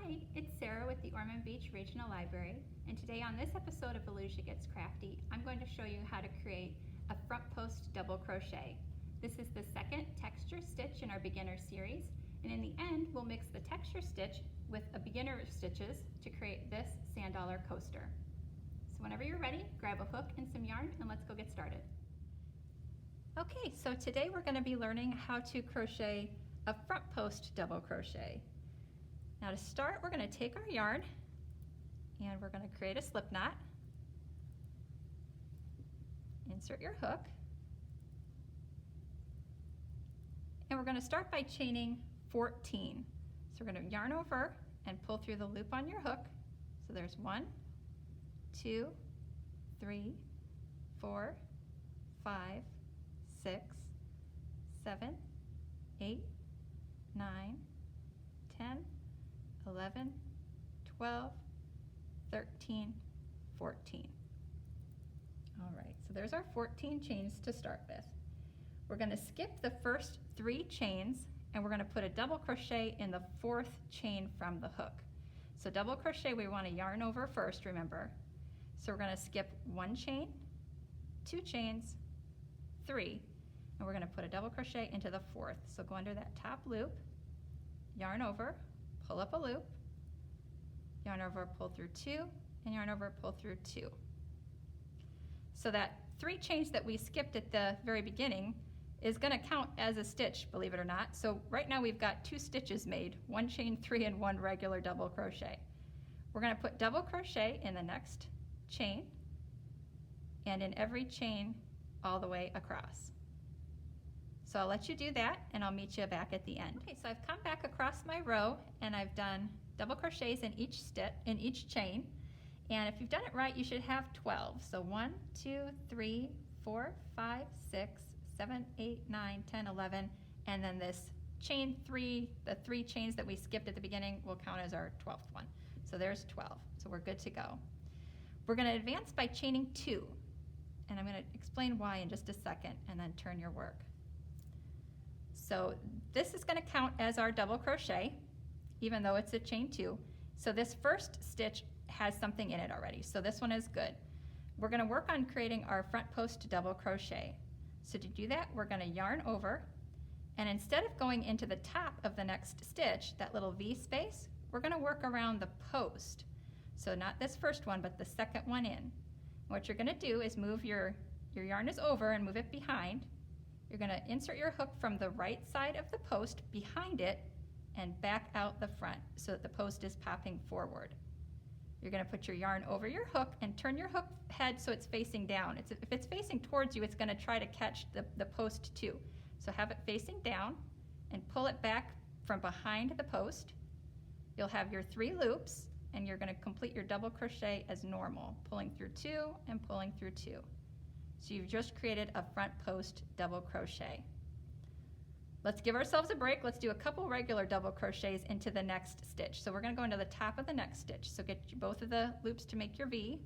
Hi, it's Sarah with the Ormond Beach Regional Library, and today on this episode of Volusia Gets Crafty, I'm going to show you how to create a front post double crochet. This is the second texture stitch in our beginner series, and in the end we'll mix the texture stitch with a beginner stitches to create this sand dollar coaster. So whenever you're ready, grab a hook and some yarn and let's go get started. Okay, so today we're going to be learning how to crochet a front post double crochet. Now to start, we're going to take our yarn and we're going to create a slip knot. Insert your hook. And we're going to start by chaining 14. So we're going to yarn over and pull through the loop on your hook. So there's 1, 2, 3, 4, 5, 6, 7, 8, 9, 10, 11, 12, 13, 14. All right, so there's our 14 chains to start with. We're going to skip the first 3 chains and we're going to put a double crochet in the 4th chain from the hook. So double crochet, we want to yarn over first, remember. So we're going to skip 1 chain, 2 chains, 3, and we're going to put a double crochet into the 4th. So go under that top loop, yarn over, pull up a loop, yarn over, pull through 2, and yarn over, pull through 2. So that 3 chains that we skipped at the very beginning is going to count as a stitch, believe it or not. So right now we've got 2 stitches made, 1 chain 3 and 1 regular double crochet. We're going to put double crochet in the next chain and in every chain all the way across. So I'll let you do that and I'll meet you back at the end. Okay, so I've come back across my row and I've done double crochets in each chain. And if you've done it right, you should have 12. So 1, 2, 3, 4, 5, 6, 7, 8, 9, 10, 11. And then this chain 3, the 3 chains that we skipped at the beginning will count as our 12th one. So there's 12. So we're good to go. We're going to advance by chaining 2. And I'm going to explain why in just a second and then turn your work. So this is going to count as our double crochet, even though it's a chain 2. So this first stitch has something in it already, so this one is good. We're going to work on creating our front post double crochet. So to do that, we're going to yarn over, and instead of going into the top of the next stitch, that little V space, we're going to work around the post. So not this first one, but the second one in. What you're going to do is move your yarn is over and move it behind. You're going to insert your hook from the right side of the post behind it and back out the front so that the post is popping forward. You're going to put your yarn over your hook and turn your hook head so it's facing down. If it's facing towards you, it's going to try to catch the post too. So have it facing down and pull it back from behind the post. You'll have your 3 loops and you're going to complete your double crochet as normal, pulling through 2 and pulling through 2. So you've just created a front post double crochet. Let's give ourselves a break. Let's do a couple regular double crochets into the next stitch. So we're going to go into the top of the next stitch. So get both of the loops to make your V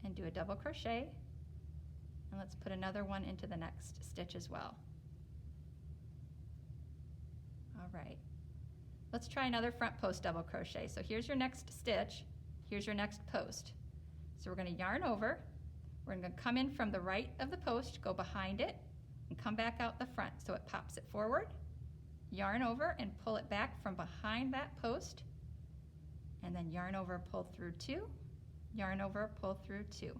and do a double crochet. And let's put another one into the next stitch as well. All right. Let's try another front post double crochet. So here's your next stitch. Here's your next post. So we're going to yarn over. We're going to come in from the right of the post, go behind it, and come back out the front. So it pops it forward, yarn over, and pull it back from behind that post, and then yarn over, pull through 2, yarn over, pull through 2.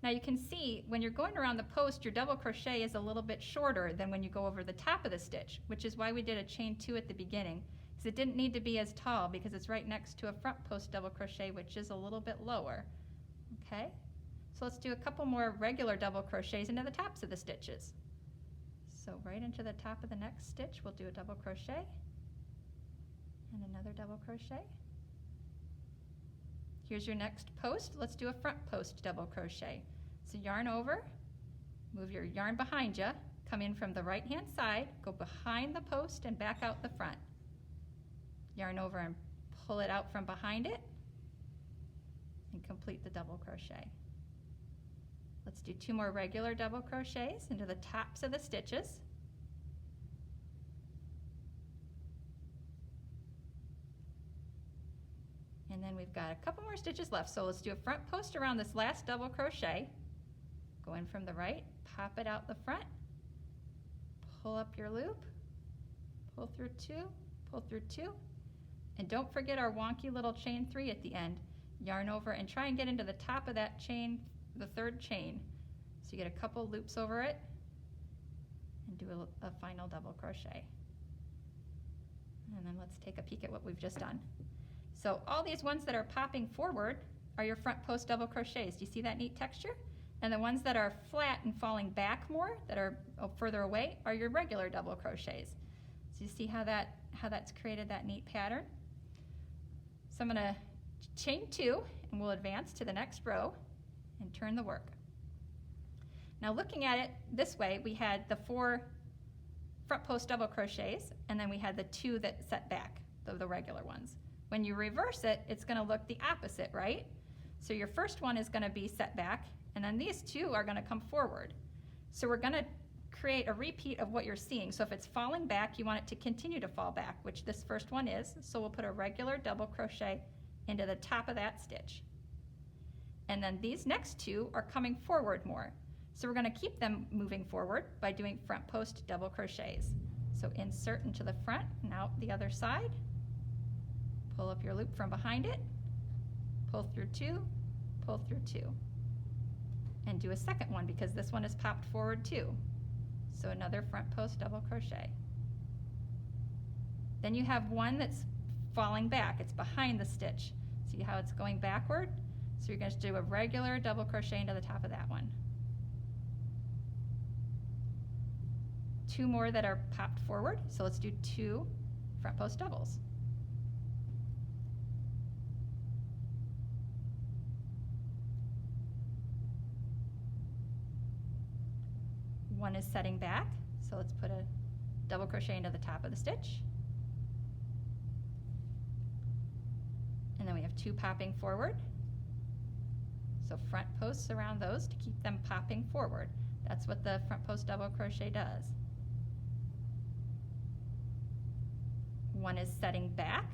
Now you can see when you're going around the post, your double crochet is a little bit shorter than when you go over the top of the stitch, which is why we did a chain 2 at the beginning, because it didn't need to be as tall because it's right next to a front post double crochet, which is a little bit lower. Okay? So let's do a couple more regular double crochets into the tops of the stitches. So right into the top of the next stitch, we'll do a double crochet and another double crochet. Here's your next post. Let's do a front post double crochet. So yarn over, move your yarn behind you, come in from the right hand side, go behind the post and back out the front. Yarn over and pull it out from behind it and complete the double crochet. Let's do 2 more regular double crochets into the tops of the stitches. And then we've got a couple more stitches left. So let's do a front post around this last double crochet. Go in from the right, pop it out the front, pull up your loop, pull through 2, pull through 2, and don't forget our wonky little chain 3 at the end. Yarn over and try and get into the top of that chain, the third chain. So you get a couple loops over it and do a final double crochet. And then let's take a peek at what we've just done. So all these ones that are popping forward are your front post double crochets. Do you see that neat texture? And the ones that are flat and falling back more, that are further away, are your regular double crochets. So you see how that's created that neat pattern? So I'm going to chain 2 and we'll advance to the next row and turn the work. Now looking at it this way, we had the 4 front post double crochets and then we had the 2 that set back, the regular ones. When you reverse it, it's going to look the opposite, right? So your first one is going to be set back, and then these 2 are going to come forward. So we're going to create a repeat of what you're seeing. So if it's falling back, you want it to continue to fall back, which this first one is. So we'll put a regular double crochet into the top of that stitch. And then these next 2 are coming forward more. So we're going to keep them moving forward by doing front post double crochets. So insert into the front and out the other side. Pull up your loop from behind it, pull through 2, pull through 2. And do a second one because this one is popped forward too. So another front post double crochet. Then you have one that's falling back. It's behind the stitch. See how it's going backward? So you're going to do a regular double crochet into the top of that one. 2 more that are popped forward. So let's do 2 front post doubles. One is setting back, so let's put a double crochet into the top of the stitch. And then we have 2 popping forward. So front posts around those to keep them popping forward. That's what the front post double crochet does. One is setting back,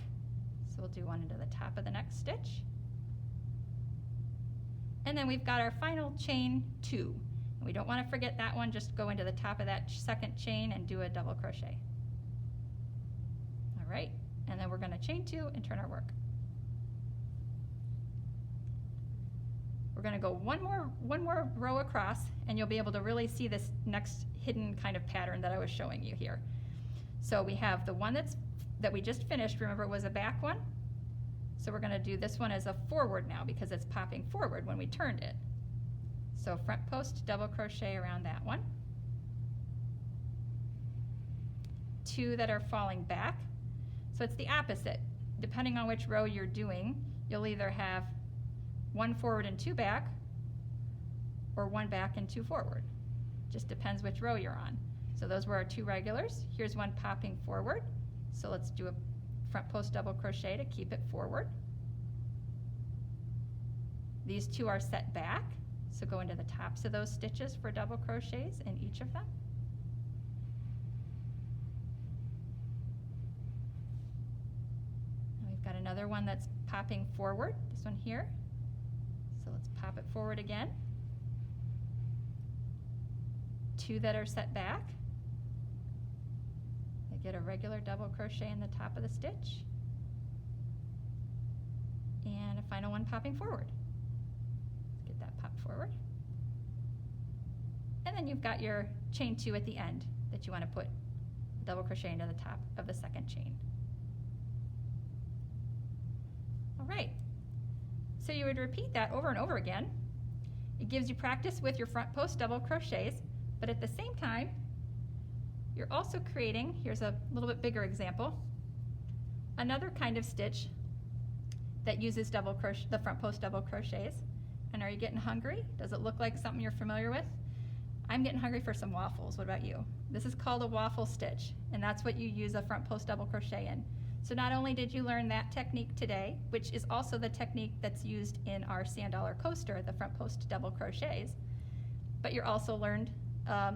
so we'll do one into the top of the next stitch. And then we've got our final chain 2. We don't want to forget that one, just go into the top of that second chain and do a double crochet. All right, and then we're going to chain 2 and turn our work. We're going to go one more row across and you'll be able to really see this next hidden kind of pattern that I was showing you here. So we have the one that we just finished, remember it was a back one? So we're going to do this one as a forward now because it's popping forward when we turned it. So front post double crochet around that one. 2 that are falling back. So it's the opposite. Depending on which row you're doing, you'll either have 1 forward and 2 back, or 1 back and 2 forward. Just depends which row you're on. So those were our 2 regulars. Here's one popping forward. So let's do a front post double crochet to keep it forward. These 2 are set back. So go into the tops of those stitches for double crochets in each of them. And we've got another one that's popping forward, this one here. So let's pop it forward again. 2 that are set back. They get a regular double crochet in the top of the stitch. And a final one popping forward. That pop forward. And then you've got your chain 2 at the end that you want to put double crochet into the top of the second chain. All right, so you would repeat that over and over again. It gives you practice with your front post double crochets, but at the same time you're also creating, here's a little bit bigger example, another kind of stitch that uses double crochet, the front post double crochets. And are you getting hungry? Does it look like something you're familiar with? I'm getting hungry for some waffles. What about you? This is called a waffle stitch, and that's what you use a front post double crochet in. So not only did you learn that technique today, which is also the technique that's used in our sand dollar coaster, the front post double crochets, but you also learned a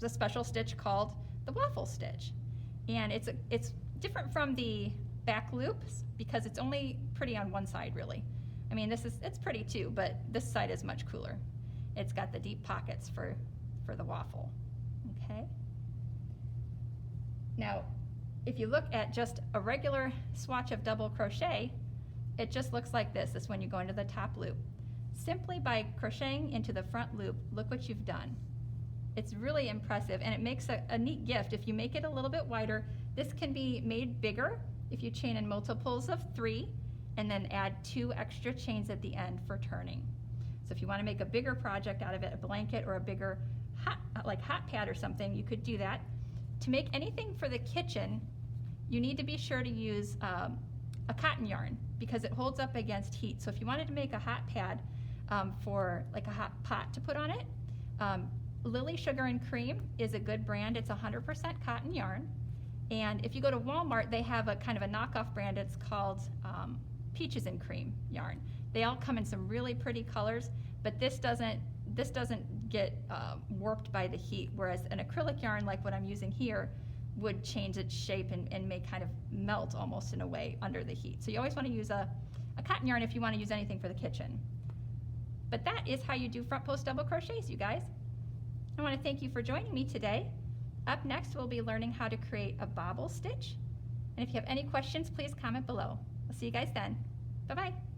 special stitch called the waffle stitch. And it's different from the back loops because it's only pretty on one side really. I mean, it's pretty too, but this side is much cooler. It's got the deep pockets for the waffle, okay? Now, if you look at just a regular swatch of double crochet, it just looks like this. This is when you go into the top loop. Simply by crocheting into the front loop, look what you've done. It's really impressive, and it makes a neat gift. If you make it a little bit wider, this can be made bigger if you chain in multiples of 3 and then add 2 extra chains at the end for turning. So if you want to make a bigger project out of it, a blanket or a bigger hot pad or something, you could do that. To make anything for the kitchen, you need to be sure to use a cotton yarn because it holds up against heat. So if you wanted to make a hot pad for like a hot pot to put on it, Lily Sugar and Cream is a good brand. It's 100% cotton yarn. And if you go to Walmart, they have a kind of a knockoff brand. It's called Peaches and Cream yarn. They all come in some really pretty colors, but this doesn't get warped by the heat, whereas an acrylic yarn like what I'm using here would change its shape and may kind of melt almost in a way under the heat. So you always want to use a cotton yarn if you want to use anything for the kitchen. But that is how you do front post double crochets, you guys. I want to thank you for joining me today. Up next, we'll be learning how to create a bobble stitch. And if you have any questions, please comment below. I'll see you guys then. Bye-bye.